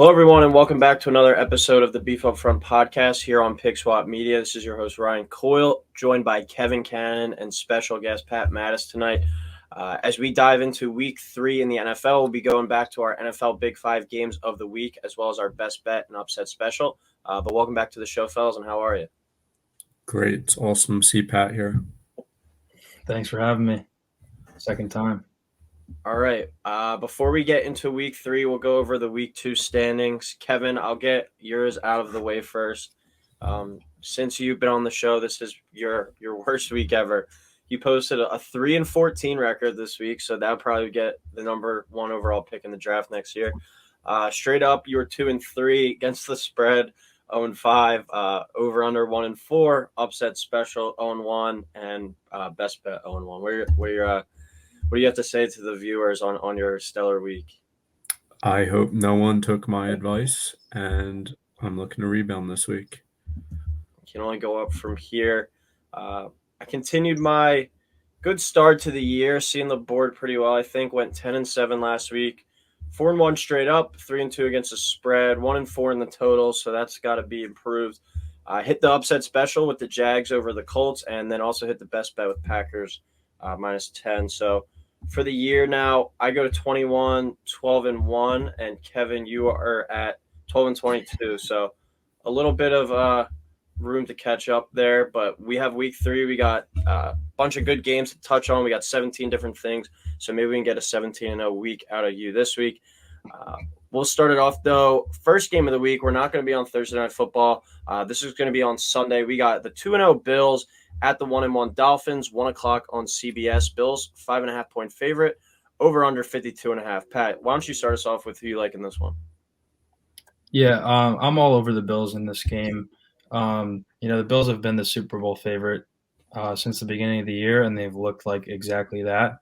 Hello, everyone, and welcome back to another episode of the Beef Up Front podcast here on Pick Swap Media. This is your host, Ryan Coyle, joined by Kevin Cannon and special guest Pat Mattis tonight. As we dive into week 3 in the NFL, we'll be going back to our NFL Big 5 games of the week, as well as our best bet and upset special. But welcome back to the show, fellas, and how are you? Great. It's awesome to see Pat here. Thanks for having me. Second time. All right. Before we get into week 3, we'll go over the week 2 standings. Kevin, I'll get yours out of the way first. Since you've been on the show, this is your worst week ever. You posted a 3-14 record this week, so that'll probably get the number 1 overall pick in the draft next year. Straight up, you were 2-3 against the spread, 0-5, over under 1-4, upset special 0-1, and best bet 0-1. What do you have to say to the viewers on your stellar week? I hope no one took my advice, and I'm looking to rebound this week. Can only go up from here. I continued my good start to the year, seeing the board pretty well. I think went 10-7 last week, 4-1 straight up, 3-2 against the spread, 1-4 in the total. So that's got to be improved. I hit the upset special with the Jags over the Colts, and then also hit the best bet with Packers -10. So for the year now, I go to 21, 12-1, and Kevin, you are at 12-22. So a little bit of room to catch up there, but we have week 3. We got a bunch of good games to touch on. We got 17 different things, so maybe we can get a 17-0 week out of you this week. We'll start it off, though. First game of the week, we're not going to be on Thursday Night Football. This is going to be on Sunday. We got the 2-0 Bills at the 1-1 Dolphins, 1 o'clock on CBS. Bills, 5.5-point favorite, over under 52.5. Pat, why don't you start us off with who you like in this one? Yeah, I'm all over the Bills in this game. The Bills have been the Super Bowl favorite since the beginning of the year, and they've looked like exactly that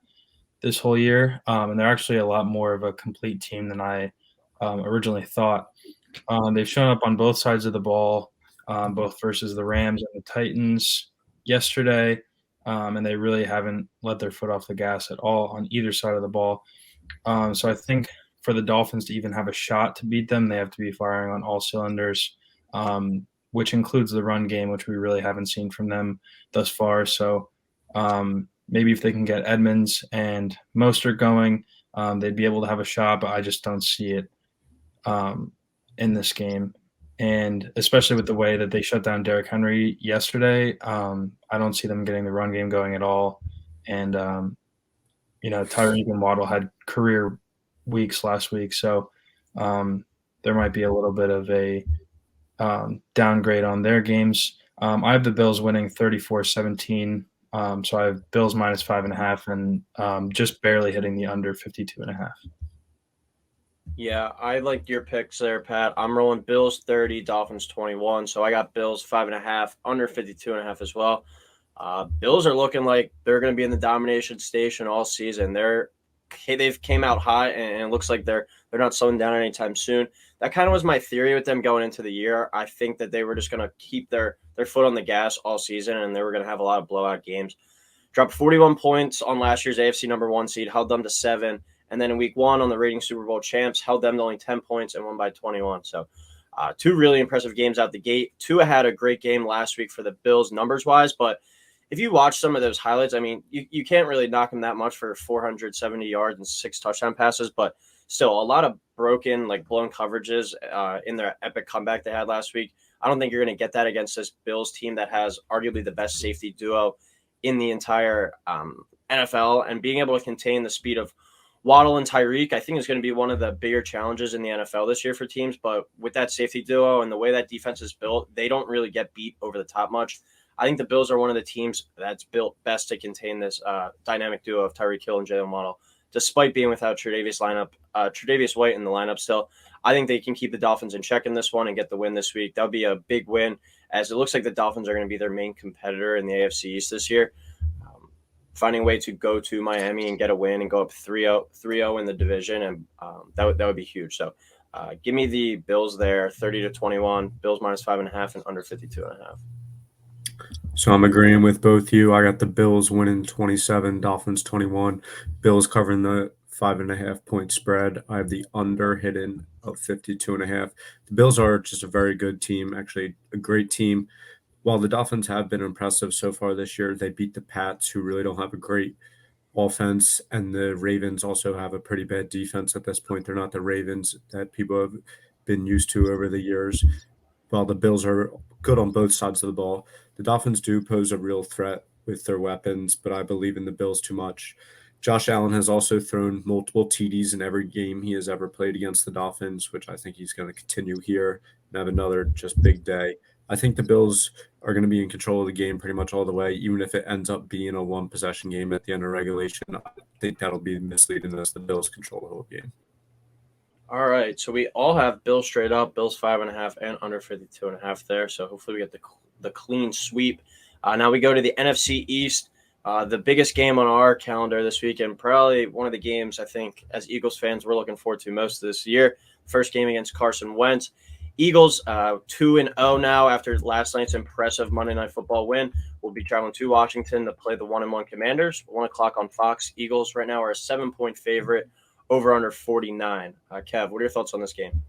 this whole year. And they're actually a lot more of a complete team than I originally thought. They've shown up on both sides of the ball, both versus the Rams and the Titans yesterday, and they really haven't let their foot off the gas at all on either side of the ball. So I think for the Dolphins to even have a shot to beat them, they have to be firing on all cylinders, which includes the run game, which we really haven't seen from them thus far. So maybe if they can get Edmonds and Mostert going, they'd be able to have a shot, but I just don't see it in this game. And especially with the way that they shut down Derrick Henry yesterday, I don't see them getting the run game going at all. And, Tyreek and Waddle had career weeks last week. So there might be a little bit of a downgrade on their games. I have the Bills winning 34-17. So I have Bills -5.5 and just barely hitting the under 52.5. Yeah, I like your picks there, Pat. I'm rolling Bills 30, Dolphins 21. So I got Bills 5.5, under 52.5 as well. Bills are looking like they're going to be in the domination station all season. They've came out high, and it looks like they're not slowing down anytime soon. That kind of was my theory with them going into the year. I think that they were just going to keep their foot on the gas all season, and they were going to have a lot of blowout games. Dropped 41 points on last year's AFC number 1 seed, held them to 7. And then in week 1 on the reigning Super Bowl champs, held them to only 10 points and won by 21. So 2 really impressive games out the gate. Tua had a great game last week for the Bills numbers-wise, but if you watch some of those highlights, I mean, you can't really knock him that much for 470 yards and 6 touchdown passes, but still a lot of broken, blown coverages in their epic comeback they had last week. I don't think you're going to get that against this Bills team that has arguably the best safety duo in the entire NFL, and being able to contain the speed of Waddle and Tyreek, I think, is going to be one of the bigger challenges in the NFL this year for teams. But with that safety duo and the way that defense is built, they don't really get beat over the top much. I think the Bills are one of the teams that's built best to contain this dynamic duo of Tyreek Hill and Jalen Waddle, despite being without Tre'Davious White in the lineup still. I think they can keep the Dolphins in check in this one and get the win this week. That would be a big win, as it looks like the Dolphins are going to be their main competitor in the AFC East this year. Finding a way to go to Miami and get a win and go up 3-0 in the division, and that would be huge. So give me the Bills there, 30-21, Bills -5.5 and under 52.5. So I'm agreeing with both you. I got the Bills winning 27, Dolphins 21. Bills covering the 5.5 point spread. I have the under hidden of 52.5. The Bills are just a very good team, actually a great team. While the Dolphins have been impressive so far this year, they beat the Pats, who really don't have a great offense, and the Ravens also have a pretty bad defense at this point. They're not the Ravens that people have been used to over the years. While the Bills are good on both sides of the ball, the Dolphins do pose a real threat with their weapons, but I believe in the Bills too much. Josh Allen has also thrown multiple TDs in every game he has ever played against the Dolphins, which I think he's going to continue here and have another just big day. I think the Bills are going to be in control of the game pretty much all the way, even if it ends up being a one possession game at the end of regulation. I think that'll be misleading as the Bills control the whole game. All right, so we all have Bills straight up, Bills 5.5 and under 52.5 there. So hopefully we get the clean sweep. Now we go to the NFC East, the biggest game on our calendar this weekend. Probably one of the games I think as Eagles fans we're looking forward to most of this year. First game against Carson Wentz. Eagles 2-0 now after last night's impressive Monday Night Football win. We'll be traveling to Washington to play the 1-1 Commanders. 1 o'clock on Fox. Eagles right now are a 7-point favorite. Over under 49. Kev, what are your thoughts on this game?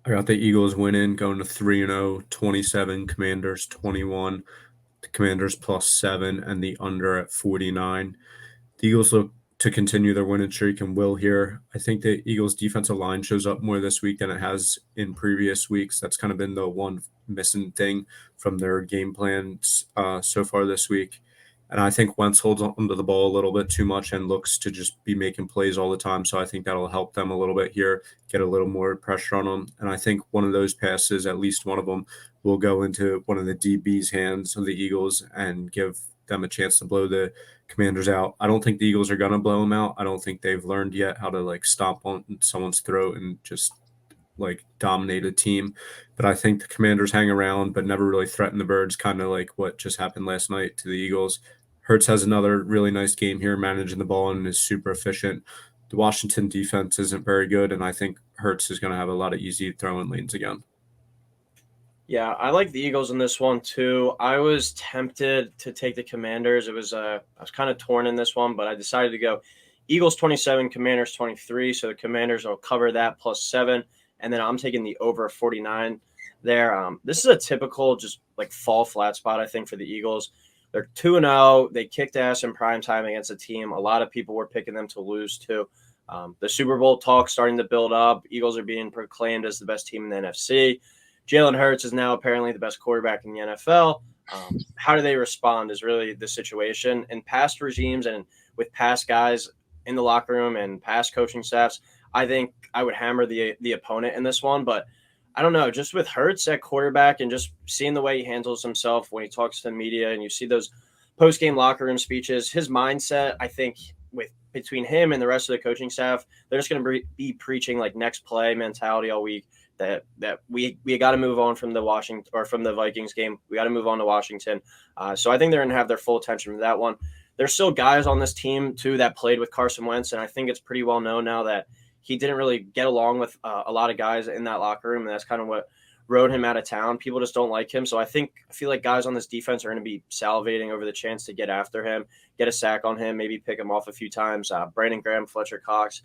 I got the Eagles winning, going to 3-0, 27, Commanders 21, the Commanders +7, and the under at 49. The Eagles look to continue their winning streak and will here. I think the Eagles' defensive line shows up more this week than it has in previous weeks. That's kind of been the one missing thing from their game plans so far this week. And I think Wentz holds onto the ball a little bit too much and looks to just be making plays all the time. So I think that'll help them a little bit here, get a little more pressure on them. And I think one of those passes, at least one of them, will go into one of the DB's hands of the Eagles and give them a chance to blow the Commanders out. I don't think the Eagles are going to blow them out. I don't think they've learned yet how to stomp on someone's throat and just dominate a team. But I think the Commanders hang around but never really threaten the Birds, kind of like what just happened last night to the Eagles. Hurts has another really nice game here, managing the ball, and is super efficient. The Washington defense isn't very good, and I think Hurts is going to have a lot of easy throwing lanes again. Yeah, I like the Eagles in this one too. I was tempted to take the Commanders. I was kind of torn in this one, but I decided to go Eagles 27, Commanders 23. So the Commanders will cover that +7, and then I'm taking the over 49 there. This is a typical just fall flat spot I think for the Eagles. They're 2-0. They kicked ass in prime time against a team. A lot of people were picking them to lose too. The Super Bowl talk starting to build up. Eagles are being proclaimed as the best team in the NFC. Jalen Hurts is now apparently the best quarterback in the NFL. How do they respond is really the situation. In past regimes and with past guys in the locker room and past coaching staffs, I think I would hammer the opponent in this one. But I don't know, just with Hurts at quarterback and just seeing the way he handles himself when he talks to the media and you see those post-game locker room speeches, his mindset, I think between him and the rest of the coaching staff, they're just going to be preaching next play mentality all week. That we got to move on from the Vikings game. We got to move on to Washington. So I think they're going to have their full attention for that one. There's still guys on this team too that played with Carson Wentz, and I think it's pretty well known now that he didn't really get along with a lot of guys in that locker room, and that's kind of what rode him out of town. People just don't like him. So I feel like guys on this defense are going to be salivating over the chance to get after him, get a sack on him, maybe pick him off a few times. Brandon Graham, Fletcher Cox,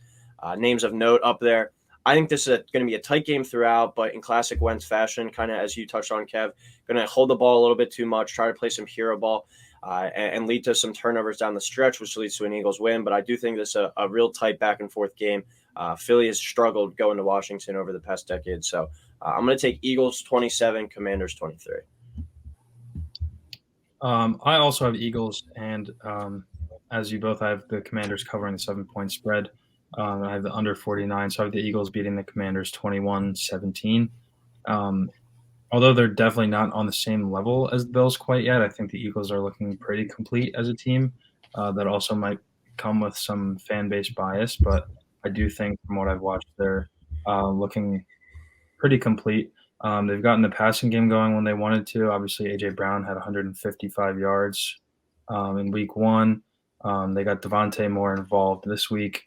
names of note up there. I think this is going to be a tight game throughout, but in classic Wentz fashion, kind of as you touched on, Kev, going to hold the ball a little bit too much, try to play some hero ball, and lead to some turnovers down the stretch, which leads to an Eagles win. But I do think this is a real tight back-and-forth game. Philly has struggled going to Washington over the past decade. So I'm going to take Eagles 27, Commanders 23. I also have Eagles, and as you both, I have the Commanders covering the 7-point spread. I have the under 49, so I have the Eagles beating the Commanders 21-17. Although they're definitely not on the same level as the Bills quite yet, I think the Eagles are looking pretty complete as a team. That also might come with some fan base bias, but I do think from what I've watched, they're looking pretty complete. They've gotten the passing game going when they wanted to. Obviously, A.J. Brown had 155 yards in week 1. They got Devontae Moore involved this week.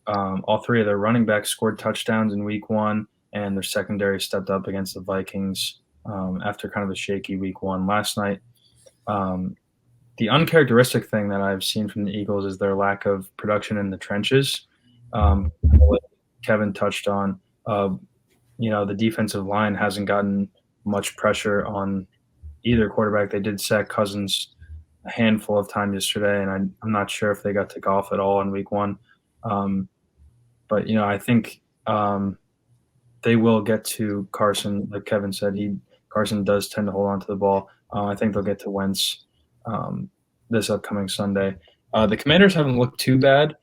All three of their running backs scored touchdowns in week 1, and their secondary stepped up against the Vikings after kind of a shaky week 1 last night. The uncharacteristic thing that I've seen from the Eagles is their lack of production in the trenches. Like Kevin touched on, the defensive line hasn't gotten much pressure on either quarterback. They did sack Cousins a handful of times yesterday, and I'm not sure if they got to golf at all in week one. Um, but I think they will get to Carson. Like Kevin said, Carson does tend to hold on to the ball. I think they'll get to Wentz um, this upcoming Sunday. The Commanders haven't looked too bad.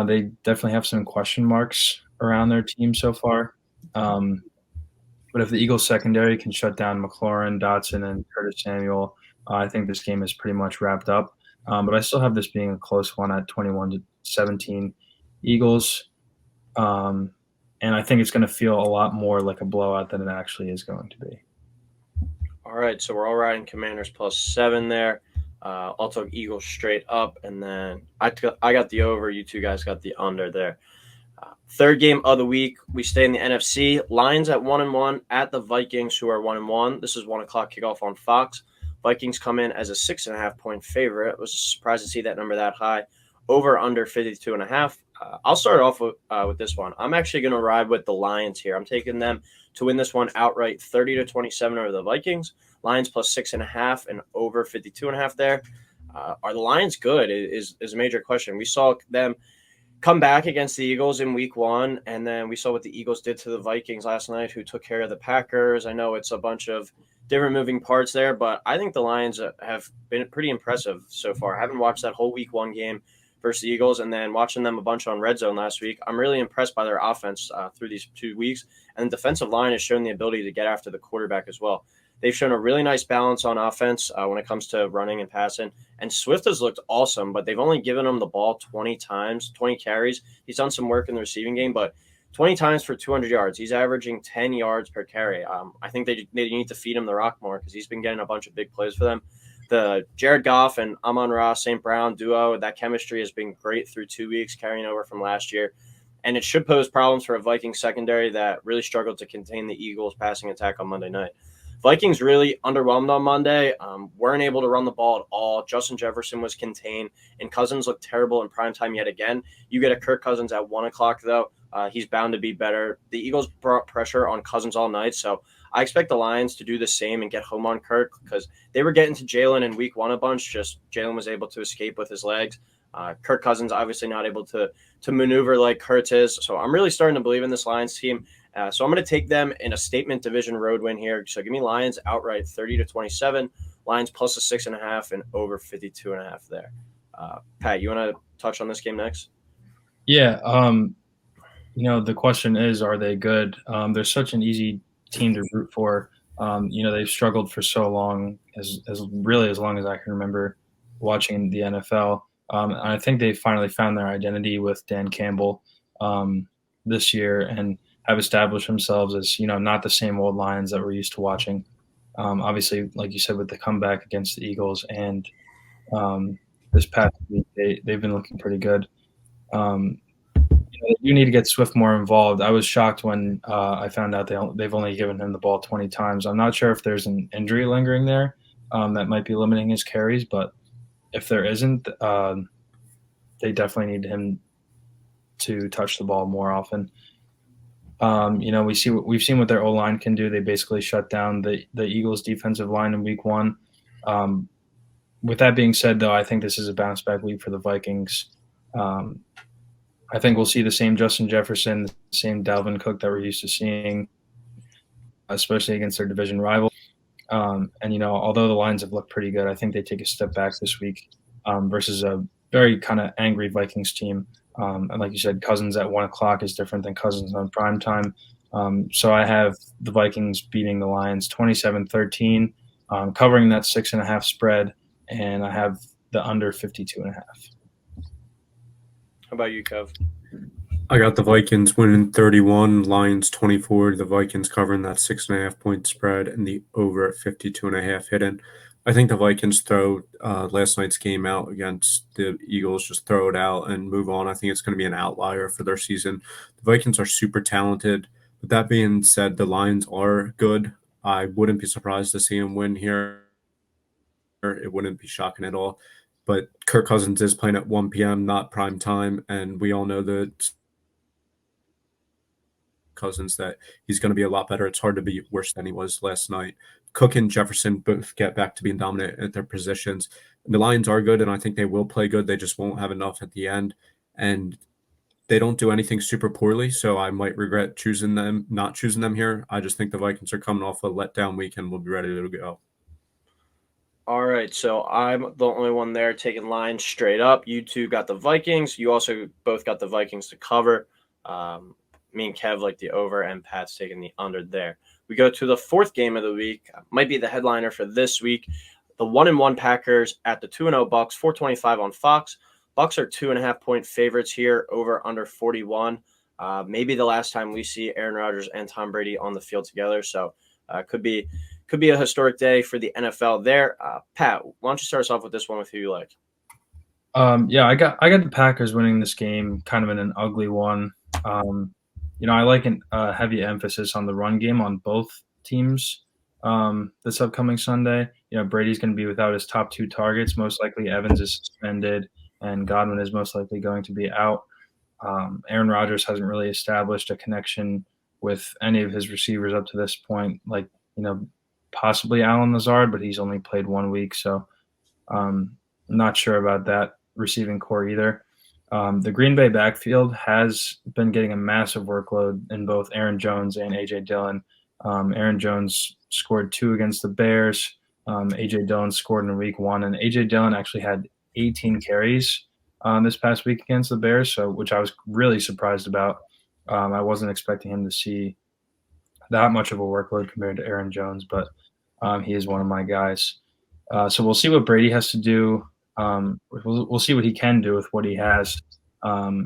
They definitely have some question marks around their team so far. Um, but if the Eagles secondary can shut down McLaurin, Dotson, and Curtis Samuel, I think this game is pretty much wrapped up. But I still have this being a close one at 21-17 Eagles. Um, and I think it's going to feel a lot more like a blowout than it actually is going to be. All right, so we're all riding Commanders +7 there. I'll talk Eagles straight up, and then I got the over. You two guys got the under there. Third game of the week, we stay in the NFC. Lions at 1-1 at the Vikings, who are 1-1. This is 1:00 kickoff on Fox. Vikings come in as a 6.5-point favorite. It was surprised to see that number that high. Over under 52.5. I'll start off with this one. I'm actually going to ride with the Lions here. I'm taking them to win this one outright, 30-27 over the Vikings. Lions +6.5 and over 52.5 there. Are the Lions good? Is a major question. We saw them come back against the Eagles in week one, and then we saw what the Eagles did to the Vikings last night, who took care of the Packers. I know it's a bunch of different moving parts there, but I think the Lions have been pretty impressive so far. I haven't watched that whole week one game versus the Eagles, and then watching them a bunch on Red Zone last week. I'm really impressed by their offense through these 2 weeks, and the defensive line has shown the ability to get after the quarterback as well. They've shown a really nice balance on offense when it comes to running and passing. And Swift has looked awesome, but they've only given him the ball 20 times, 20 carries. He's done some work in the receiving game, but 20 times for 200 yards. He's averaging 10 yards per carry. I think they need to feed him the rock more because he's been getting a bunch of big plays for them. The Jared Goff and Amon-Ra St. Brown duo, that chemistry has been great through 2 weeks, carrying over from last year. And it should pose problems for a Vikings secondary that really struggled to contain the Eagles' passing attack on Monday night. Vikings really underwhelmed on Monday, weren't able to run the ball at all. Justin Jefferson was contained, and Cousins looked terrible in primetime yet again. You get a Kirk Cousins at 1 o'clock, though. He's bound to be better. The Eagles brought pressure on Cousins all night, so I expect the Lions to do the same and get home on Kirk because they were getting to Jalen in week one a bunch. Just Jalen was able to escape with his legs. Kirk Cousins obviously not able to maneuver like Hurts is. So I'm really starting to believe in this Lions team. So I'm going to take them in a statement division road win here. So give me Lions outright 30-27. Lions +6.5 and over 52.5 there. Pat, you want to touch on this game next? Yeah. The question is, are they good? They're such an easy team to root for. They've struggled for so long, as really as long as I can remember watching the NFL. And I think they finally found their identity with Dan Campbell this year and have established themselves as, not the same old Lions that we're used to watching. Obviously, like you said, with the comeback against the Eagles and this past week, they've been looking pretty good. You need to get Swift more involved. I was shocked when I found out they've only given him the ball 20 times. I'm not sure if there's an injury lingering there that might be limiting his carries, but if there isn't, they definitely need him to touch the ball more often. We've seen what their O-line can do. They basically shut down the Eagles' defensive line in week one. With that being said, though, I think this is a bounce back week for the Vikings. I think we'll see the same Justin Jefferson, the same Dalvin Cook that we're used to seeing, especially against their division rival. Although the Lions have looked pretty good, I think they take a step back this week versus a very kind of angry Vikings team. And like you said, Cousins at 1 o'clock is different than Cousins on prime time. So I have the Vikings beating the Lions 27-13, covering that 6.5 spread, and I have the under 52.5. How about you, Kev? I got the Vikings winning 31, Lions 24. The Vikings covering that 6.5 point spread and the over at 52.5 hidden. I think the Vikings throw last night's game out against the Eagles, just throw it out and move on. I think it's going to be an outlier for their season. The Vikings are super talented. But that being said, the Lions are good. I wouldn't be surprised to see them win here. It wouldn't be shocking at all. But Kirk Cousins is playing at 1 p.m., not prime time, and we all know that Cousins that he's going to be a lot better. It's hard to be worse than he was last night. Cook and Jefferson both get back to being dominant at their positions. The Lions are good, and I think they will play good. They just won't have enough at the end. And they don't do anything super poorly, so I might regret not choosing them here. I just think the Vikings are coming off a letdown week and will be ready to go. All right, so I'm the only one there taking lines straight up. You two got the Vikings. You also both got the Vikings to cover. Me and Kev like the over, and Pat's taking the under there. We go to the fourth game of the week. Might be the headliner for this week. The 1-1 Packers at the 2-0 Bucs, 425 on Fox. Bucs are 2.5-point favorites here, over under 41. Maybe the last time we see Aaron Rodgers and Tom Brady on the field together. So could be a historic day for the NFL there. Pat, why don't you start us off with this one with who you like? Yeah, I got the Packers winning this game, kind of in an ugly one. I like a heavy emphasis on the run game on both teams this upcoming Sunday. Brady's going to be without his top two targets. Most likely Evans is suspended, and Godwin is most likely going to be out. Aaron Rodgers hasn't really established a connection with any of his receivers up to this point, possibly Allen Lazard, but he's only played 1 week, so I'm not sure about that receiving core either. The Green Bay backfield has been getting a massive workload in both Aaron Jones and A.J. Dillon. Aaron Jones scored 2 against the Bears. A.J. Dillon scored in week 1, and A.J. Dillon actually had 18 carries this past week against the Bears, which I was really surprised about. I wasn't expecting him to see that much of a workload compared to Aaron Jones, but he is one of my guys. So we'll see what Brady has to do. We'll see what he can do with what he has. I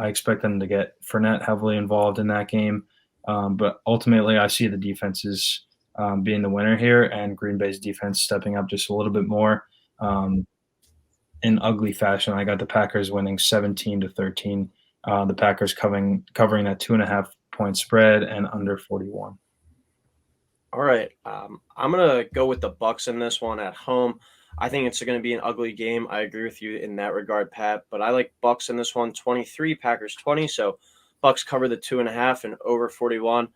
expect them to get Fournette heavily involved in that game. But ultimately, I see the defenses being the winner here, and Green Bay's defense stepping up just a little bit more in ugly fashion. I got the Packers winning 17-13. The Packers covering that 2.5-point spread and under 41. All right, I'm gonna go with the Bucs in this one at home. I think it's going to be an ugly game. I agree with you in that regard, Pat. But I like Bucs in this one, 23, Packers 20. So Bucs cover the 2.5 and over 41.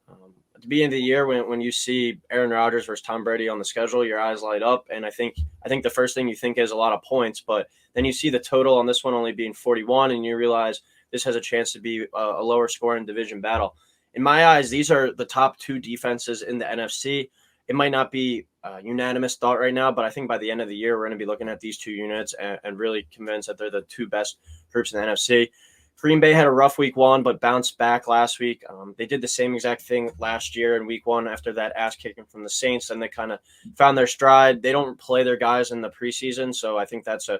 At the beginning of the year, when you see Aaron Rodgers versus Tom Brady on the schedule, your eyes light up, and I think the first thing you think is a lot of points. But then you see the total on this one only being 41, and you realize this has a chance to be a lower scoring division battle. In my eyes, these are the top 2 defenses in the NFC. It might not be unanimous thought right now, but I think by the end of the year, we're going to be looking at these 2 units and really convinced that they're the 2 best groups in the NFC. Green Bay had a rough week 1, but bounced back last week. They did the same exact thing last year in week 1 after that ass kicking from the Saints, and they kind of found their stride. They don't play their guys in the preseason, so I think that's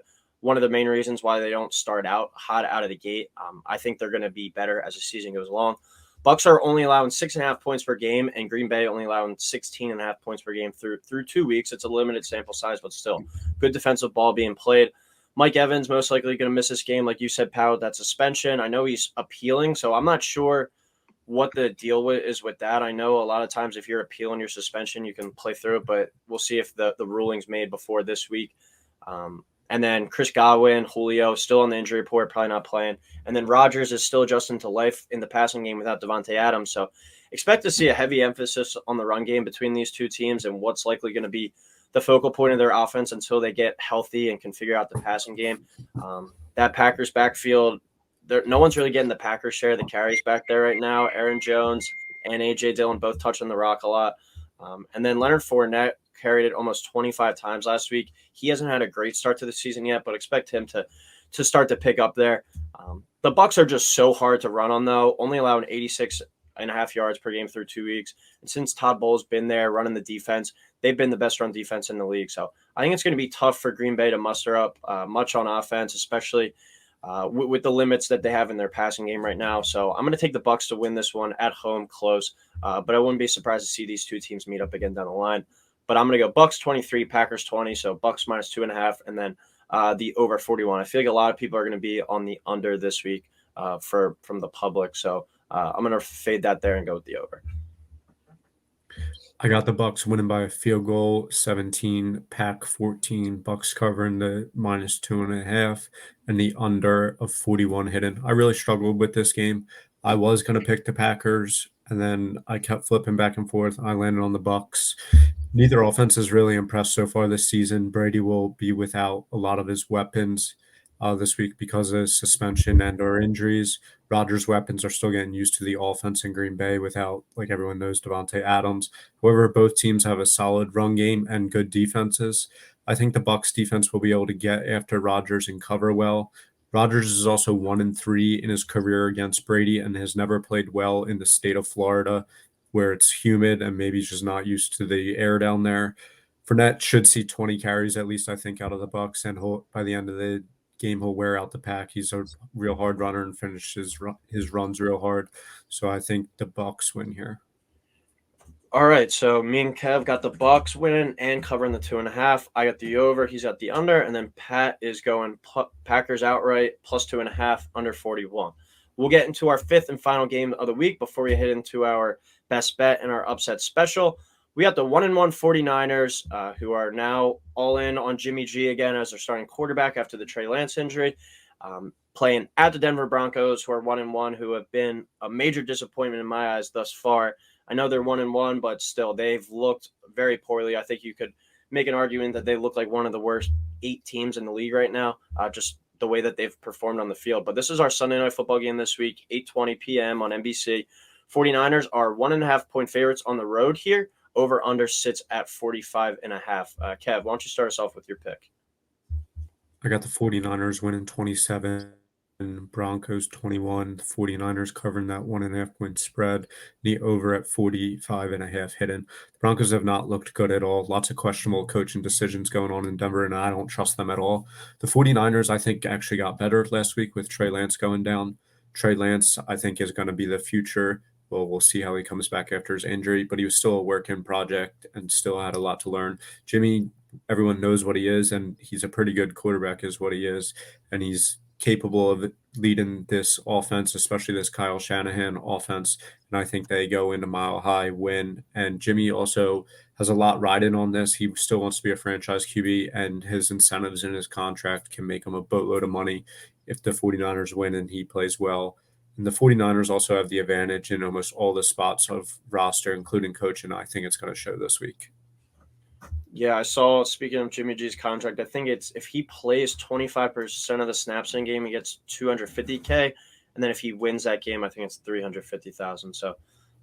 one of the main reasons why they don't start out hot out of the gate. I think they're going to be better as the season goes along. Bucs are only allowing 6.5 points per game, and Green Bay only allowing 16.5 points per game through 2 weeks. It's a limited sample size, but still good defensive ball being played. Mike Evans most likely going to miss this game, like you said, Powell. That suspension. I know he's appealing, so I'm not sure what the deal is with that. I know a lot of times if you're appealing your suspension, you can play through it, but we'll see if the ruling's made before this week. And then Chris Godwin, Julio, still on the injury report, probably not playing. And then Rodgers is still adjusting to life in the passing game without Devontae Adams. So expect to see a heavy emphasis on the run game between these 2 teams and what's likely going to be the focal point of their offense until they get healthy and can figure out the passing game. That Packers backfield, no one's really getting the Packers share of the carries back there right now. Aaron Jones and A.J. Dillon both touching the rock a lot. And then Leonard Fournette carried it almost 25 times last week. He hasn't had a great start to the season yet, but expect him to start to pick up there. The Bucs are just so hard to run on, though, only allowing 86.5 yards per game through 2 weeks. And since Todd Bowles been there running the defense, they've been the best run defense in the league. So I think it's going to be tough for Green Bay to muster up much on offense, especially with the limits that they have in their passing game right now. So I'm going to take the Bucs to win this one at home close, but I wouldn't be surprised to see these 2 teams meet up again down the line. But I'm going to go Bucs 23, Packers 20. So Bucs minus 2.5, and then the over 41. I feel like a lot of people are going to be on the under this week from the public. So I'm going to fade that there and go with the over. I got the Bucs winning by a field goal, 17, Pack 14. Bucs covering the minus 2.5 and the under of 41 hidden. I really struggled with this game. I was going to pick the Packers, and then I kept flipping back and forth. I landed on the Bucs. Neither offense has really impressed so far this season. Brady will be without a lot of his weapons this week because of suspension and/or injuries. Rodgers' weapons are still getting used to the offense in Green Bay without, like everyone knows, Devontae Adams. However, both teams have a solid run game and good defenses. I think the Bucs defense will be able to get after Rodgers and cover well. Rodgers is also 1-3 in his career against Brady and has never played well in the state of Florida, where it's humid and maybe he's just not used to the air down there. Fournette should see 20 carries at least, I think, out of the Bucs, and by the end of the game he'll wear out the pack. He's a real hard runner and finishes his runs real hard. So I think the Bucs win here. All right, so me and Kev got the Bucs winning and covering the 2.5. I got the over, he's got the under, and then Pat is going Packers outright plus 2.5 under 41. We'll get into our fifth and final game of the week before we head into our best bet and our upset special. We got the 1-1 49ers, who are now all in on Jimmy G again as their starting quarterback after the Trey Lance injury, playing at the Denver Broncos, who are 1-1, who have been a major disappointment in my eyes thus far. I know they're 1-1, but still, they've looked very poorly. I think you could make an argument that they look like one of the worst 8 teams in the league right now, just the way that they've performed on the field. But this is our Sunday night football game this week, 8:20 p.m. on NBC. 49ers are 1.5-point favorites on the road here. Over-under sits at 45.5. Kev, why don't you start us off with your pick? I got the 49ers winning 27. Broncos 21, the 49ers covering that 1.5-point spread, the over at 45.5 hidden. The Broncos have not looked good at all. Lots of questionable coaching decisions going on in Denver, and I don't trust them at all. The 49ers, I think, actually got better last week with Trey Lance going down. Trey Lance, I think, is going to be the future. Well, we'll see how he comes back after his injury, but he was still a work-in project and still had a lot to learn. Jimmy, everyone knows what he is, and he's a pretty good quarterback is what he is, and he's capable of leading this offense, especially this Kyle Shanahan offense. And I think they go into Mile High win. And Jimmy also has a lot riding on this. He still wants to be a franchise QB, and his incentives in his contract can make him a boatload of money if the 49ers win and he plays well. And the 49ers also have the advantage in almost all the spots of roster, including coach, and I think it's going to show this week. Yeah, I saw, speaking of Jimmy G's contract, I think it's if he plays 25% of the snaps in a game, he gets $250K. And then if he wins that game, I think it's $350,000. So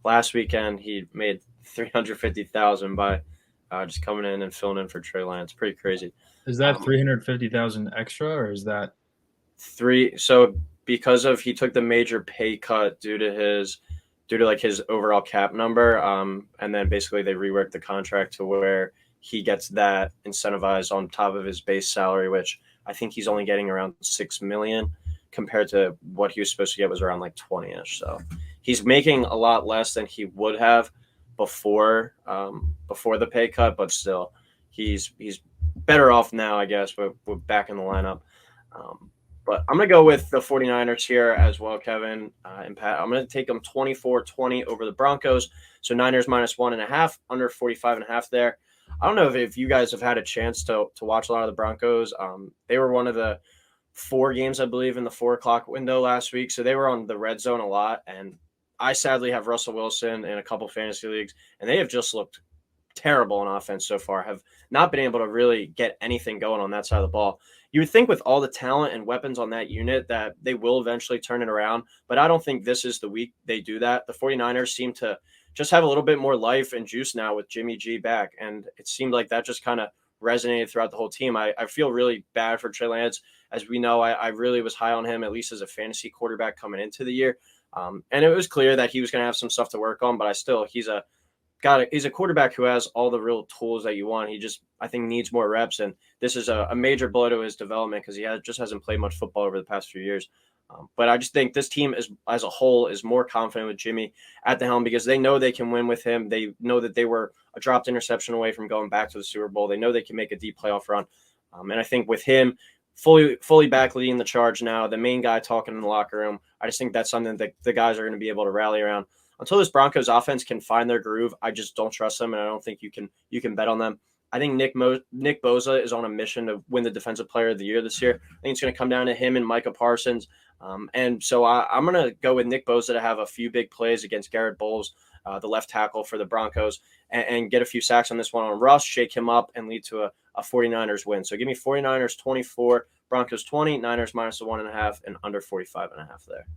last weekend, he made $350,000 by just coming in and filling in for Trey Lance. Pretty crazy. Is that 350,000 extra, or is that So because of he took the major pay cut due to his overall cap number, and then basically they reworked the contract to where he gets that incentivized on top of his base salary, which I think he's only getting around $6 million compared to what he was supposed to get was around like 20-ish. So he's making a lot less than he would have before the pay cut, but still he's better off now, I guess, but we're back in the lineup. But I'm going to go with the 49ers here as well, Kevin and Pat. I'm going to take them 24-20 over the Broncos. So Niners minus 1.5, under 45.5 there. I don't know if you guys have had a chance to watch a lot of the Broncos. They were one of the 4 games, I believe, in the 4 o'clock window last week. So they were on the red zone a lot. And I sadly have Russell Wilson in a couple fantasy leagues, and they have just looked terrible on offense so far, have not been able to really get anything going on that side of the ball. You would think with all the talent and weapons on that unit that they will eventually turn it around, but I don't think this is the week they do that. The 49ers seem to just have a little bit more life and juice now with Jimmy G back, and it seemed like that just kind of resonated throughout the whole team. I feel really bad for Trey Lance. As we know, I really was high on him, at least as a fantasy quarterback coming into the year, and it was clear that he was going to have some stuff to work on, but he's a quarterback who has all the real tools that you want. He just, I think, needs more reps, and this is a major blow to his development because just hasn't played much football over the past few years. But I just think this team as a whole is more confident with Jimmy at the helm because they know they can win with him. They know that they were a dropped interception away from going back to the Super Bowl. They know they can make a deep playoff run. And I think with him fully back leading the charge now, the main guy talking in the locker room, I just think that's something that the guys are going to be able to rally around. Until this Broncos offense can find their groove, I just don't trust them, and I don't think you can bet on them. I think Nick Bosa is on a mission to win the Defensive Player of the Year this year. I think it's going to come down to him and Micah Parsons. And so I'm going to go with Nick Bosa to have a few big plays against Garrett Bowles, the left tackle for the Broncos, and get a few sacks on this one on Russ, shake him up, and lead to a 49ers win. So give me 49ers 24, Broncos 20, Niners minus the 1.5, and under 45.5 there.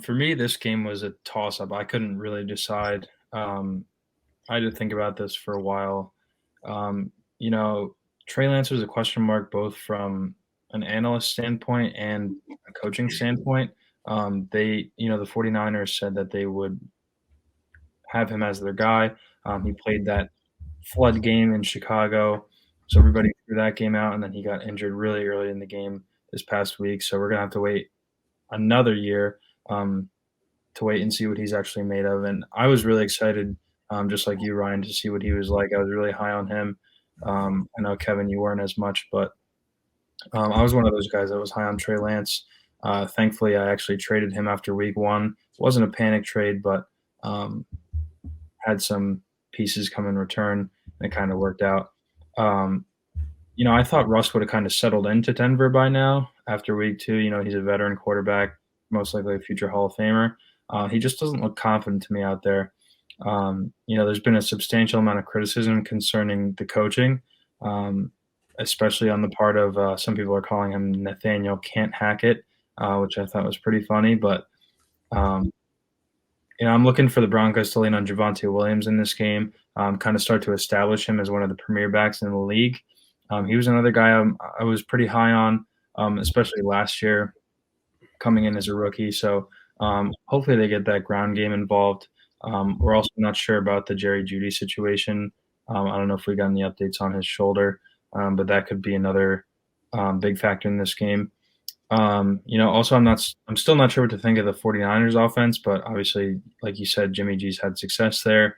For me, this game was a toss-up. I couldn't really decide. I had to think about this for a while. Trey Lance was a question mark both from an analyst standpoint and a coaching standpoint. The 49ers said that they would have him as their guy. He played that flood game in Chicago, so everybody threw that game out, and then he got injured really early in the game this past week. So we're going to have to wait another year to wait and see what he's actually made of. And I was really excited, just like you, Ryan, to see what he was like. I was really high on him. I know, Kevin, you weren't as much, but I was one of those guys that was high on Trey Lance. Thankfully, I actually traded him after week one. It wasn't a panic trade, but had some pieces come in return, and it kind of worked out. I thought Russ would have kind of settled into Denver by now after week two. He's a veteran quarterback, most likely a future Hall of Famer. He just doesn't look confident to me out there. There's been a substantial amount of criticism concerning the coaching, especially on the part of some people are calling him Nathaniel Can't Hack It, which I thought was pretty funny. But, I'm looking for the Broncos to lean on Javonte Williams in this game, kind of start to establish him as one of the premier backs in the league. He was another guy I was pretty high on, especially last year coming in as a rookie. So hopefully they get that ground game involved. We're also not sure about the Jerry Jeudy situation. I don't know if we got any updates on his shoulder, but that could be another big factor in this game. Also I'm still not sure what to think of the 49ers offense, but obviously, like you said, Jimmy G's had success there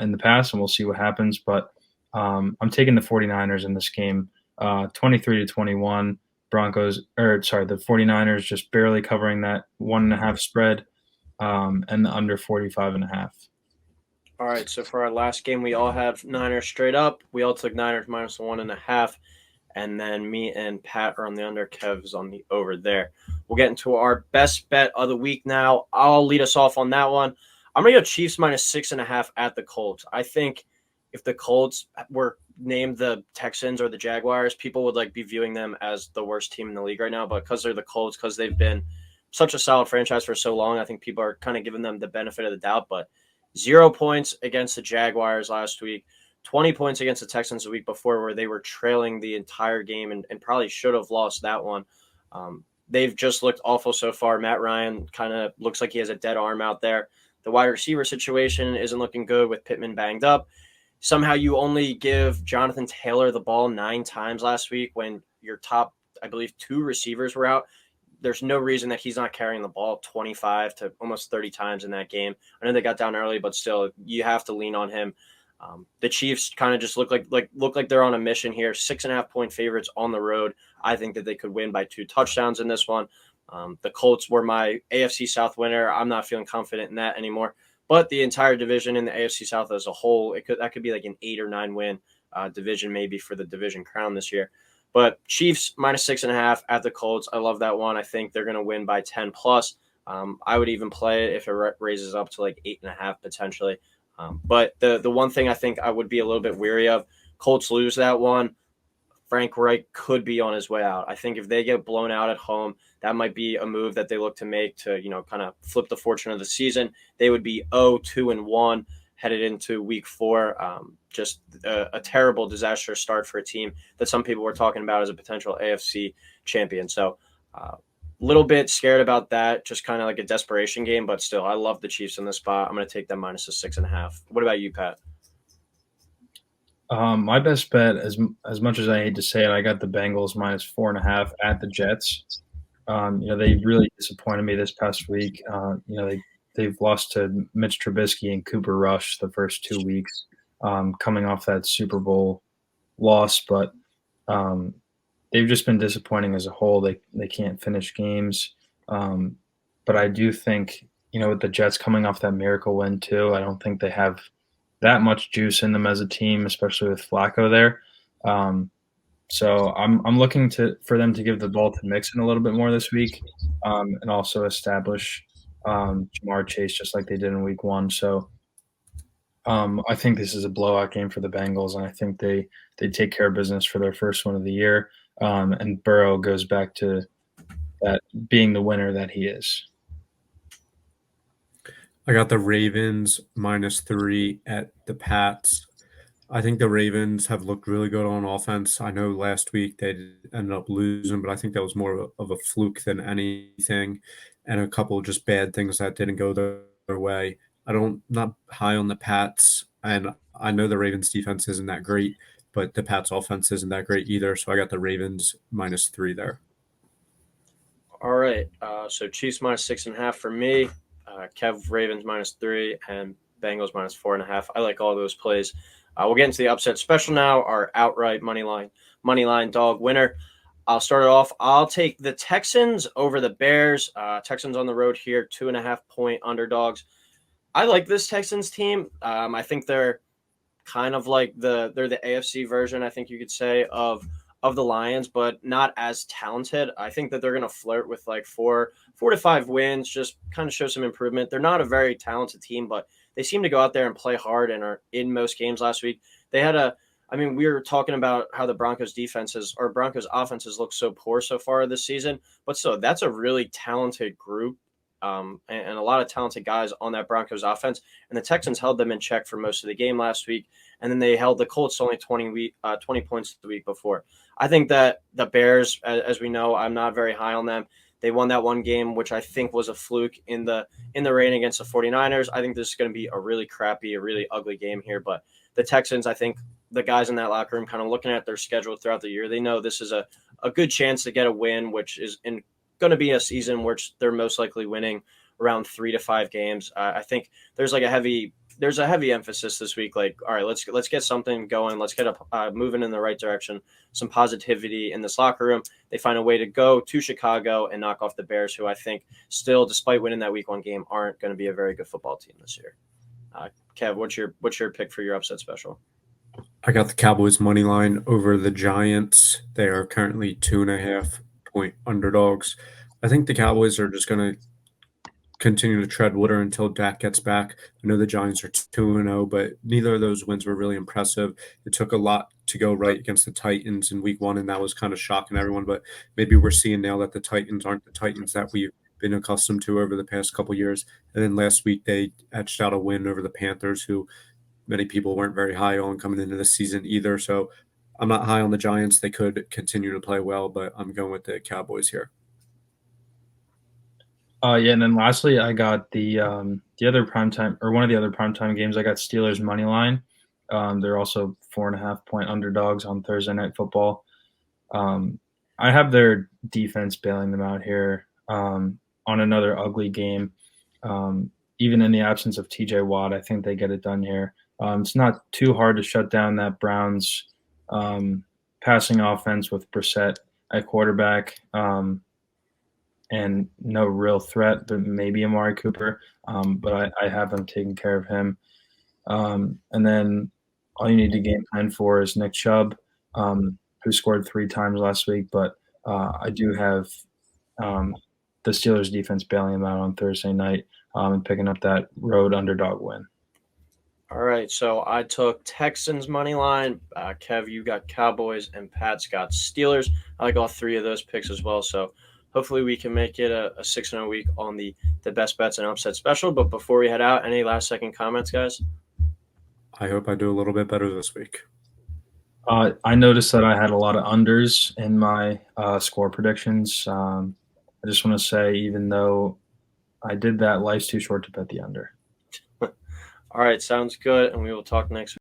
in the past, and we'll see what happens. But I'm taking the 49ers in this game, 23-21. The 49ers just barely covering that 1.5 spread, and the under 45.5. All right, so for our last game, we all have Niners straight up. We all took Niners minus 1.5, and then me and Pat are on the under. Kev's on the over there. We'll get into our best bet of the week now. I'll lead us off on that one. I'm going to go Chiefs minus 6.5 at the Colts. I think if the Colts were named the Texans or the Jaguars, people would be viewing them as the worst team in the league right now. But because they're the Colts, because they've been such a solid franchise for so long, I think people are kind of giving them the benefit of the doubt. But 0 points against the Jaguars last week, 20 points against the Texans the week before, where they were trailing the entire game and probably should have lost that one. They've just looked awful so far. Matt Ryan kind of looks like he has a dead arm out there. The wide receiver situation isn't looking good with Pittman banged up. Somehow you only give Jonathan Taylor the ball 9 times last week when your top, I believe, 2 receivers were out. There's no reason that he's not carrying the ball 25 to almost 30 times in that game. I know they got down early, but still, you have to lean on him. The Chiefs kind of just look like they're on a mission here. 6.5-point favorites on the road. I think that they could win by 2 touchdowns in this one. The Colts were my AFC South winner. I'm not feeling confident in that anymore. But the entire division in the AFC South as a whole, that could be like an 8 or 9 win division maybe for the division crown this year. But Chiefs minus 6.5 at the Colts. I love that one. I think they're going to win by 10 plus. I would even play it if it raises up to 8.5 potentially. But the one thing I think I would be a little bit weary of, Colts lose that one, Frank Reich could be on his way out. I think if they get blown out at home, that might be a move that they look to make to, kind of flip the fortune of the season. They would be 0-2-1 headed into week 4. Just a terrible, disastrous start for a team that some people were talking about as a potential AFC champion. So a little bit scared about that, just kind of like a desperation game, but still, I love the Chiefs in this spot. I'm going to take them minus a 6.5. What about you, Pat? My best bet, as much as I hate to say it, I got the Bengals minus 4.5 at the Jets. They really disappointed me this past week. They've lost to Mitch Trubisky and Cooper Rush the first 2 weeks, coming off that Super Bowl loss, but they've just been disappointing as a whole. They can't finish games, but I do think with the Jets coming off that miracle win too, I don't think they have that much juice in them as a team, especially with Flacco there. So I'm looking for them to give the ball to Mixon a little bit more this week, and also establish Jamar Chase just like they did in Week 1. So I think this is a blowout game for the Bengals, and I think they take care of business for their first one of the year. And Burrow goes back to that being the winner that he is. I got the Ravens -3 at the Pats. I think the Ravens have looked really good on offense. I know last week they ended up losing, but I think that was more of a fluke than anything, and a couple of just bad things that didn't go their way. Not high on the Pats, and I know the Ravens defense isn't that great, but the Pats offense isn't that great either. So I got the Ravens -3 there. All right. So Chiefs -6.5 for me. Kev Ravens -3 and Bengals -4.5. I like all those plays. We'll get into the upset special now. Our outright money line dog winner. I'll start it off. I'll take the Texans over the Bears. Texans on the road here, 2.5-point underdogs. I like this Texans team. I think they're kind of like they're the AFC version, I think you could say, of the Lions, but not as talented. I think that they're going to flirt with like four to five wins, just kind of show some improvement. They're not a very talented team, but they seem to go out there and play hard and are in most games last week. They had we were talking about how the Broncos offenses look so poor so far this season, but still, that's a really talented group. And a lot of talented guys on that Broncos offense. And the Texans held them in check for most of the game last week. And then they held the Colts only 20 points the week before. I think that the Bears, as we know, I'm not very high on them. They won that one game, which I think was a fluke in the rain against the 49ers. I think this is going to be a really crappy, a really ugly game here. But the Texans, I think the guys in that locker room kind of looking at their schedule throughout the year, they know this is a good chance to get a win, which is going to be a season which they're most likely winning around 3 to 5 games. I think there's a heavy emphasis this week. Like, all right, let's get something going. Let's get moving in the right direction. Some positivity in this locker room. They find a way to go to Chicago and knock off the Bears, who I think still, despite winning that Week 1 game, aren't going to be a very good football team this year. Kev, what's your pick for your upset special? I got the Cowboys money line over the Giants. They are currently 2.5-point underdogs. I think the Cowboys are just going to continue to tread water until Dak gets back. I know the Giants are 2-0, but neither of those wins were really impressive. It took a lot to go right against the Titans in Week 1, and that was kind of shocking everyone. But maybe we're seeing now that the Titans aren't the Titans that we've been accustomed to over the past couple years. And then last week they etched out a win over the Panthers, who many people weren't very high on coming into the season either. So I'm not high on the Giants. They could continue to play well, but I'm going with the Cowboys here. Yeah, and then lastly, I got the other primetime, or one of the other primetime games. I got Steelers money line. They're also 4.5-point underdogs on Thursday Night Football. I have their defense bailing them out here on another ugly game. Even in the absence of TJ Watt, I think they get it done here. It's not too hard to shut down that Browns passing offense with Brissett at quarterback. And no real threat, but maybe Amari Cooper. But I have them taking care of him. And then all you need to game plan for is Nick Chubb, who scored 3 times last week. But I do have the Steelers defense bailing him out on Thursday night and picking up that road underdog win. All right, so I took Texans money line. Kev, you got Cowboys, and Pat's got Steelers. I like all 3 of those picks as well. So hopefully we can make it a 6-0 week on the best bets and upset special. But before we head out, any last second comments, guys? I hope I do a little bit better this week. I noticed that I had a lot of unders in my score predictions. I just want to say, even though I did that, life's too short to bet the under. All right, sounds good, and we will talk next week.